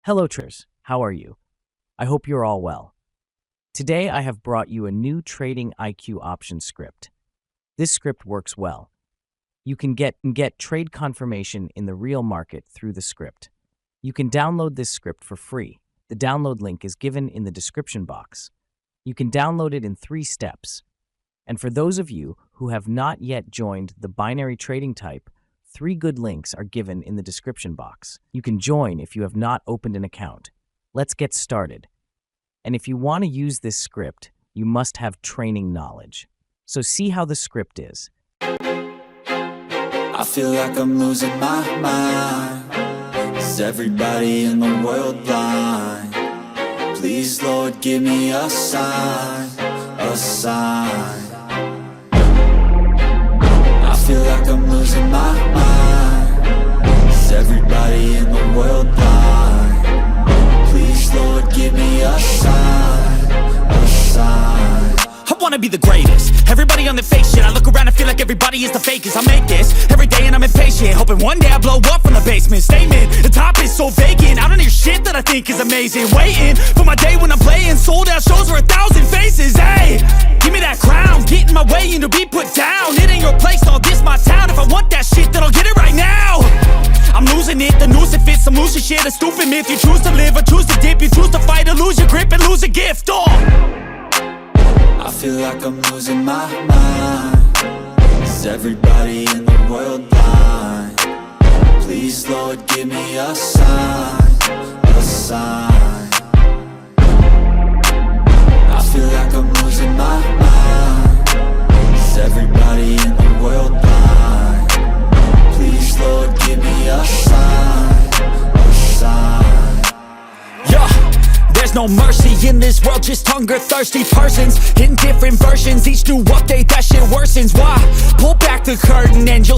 Hello traders, how are you? I hope you're all well. Today I have brought you a new Trading IQ option script. This script works well. You can get trade confirmation in the real market through the script. You can download this script for free. The download link is given in the description box. You can download it in 3 steps. And for those of you who have not yet joined the binary trading type, 3 good links are given in the description box. You can join if you have not opened an account. Let's get started. And if you want to use this script, you must have training knowledge. So see how the script is. I feel like I'm losing my mind. Is everybody in the world blind? Please, Lord, give me a sign, a sign. I feel like I'm losing my mind. Is everybody in the world blind? Please, Lord, give me a sign, a sign. I wanna be the greatest. Everybody on the fake shit. I look around and feel like everybody is the fakest. I make this every day and I'm impatient, hoping one day I blow up from the basement. Statement, the top is so vacant. I don't hear shit that I think is amazing. Waiting for my day when I'm playing sold out shows for 1,000 faces. Hey, give me that crown, get in my way and to be put down. It ain't your place, all this my town. If I want that shit, then I'll get it right now. I'm losing it, the noose it fits. I'm losing shit, a stupid myth. You choose to live or choose to dip. You choose to fight or lose your grip and lose a gift. I feel like I'm losing my mind. Is everybody in the world blind? Please, Lord, give me a sign, a sign. I feel like I'm losing my mind. Is everybody in the world blind? Please, Lord, give me a sign, a sign. There's no mercy in this world, just hunger-thirsty persons in different versions. Each new update, that shit worsens. Why? Pull back the curtain and you'll see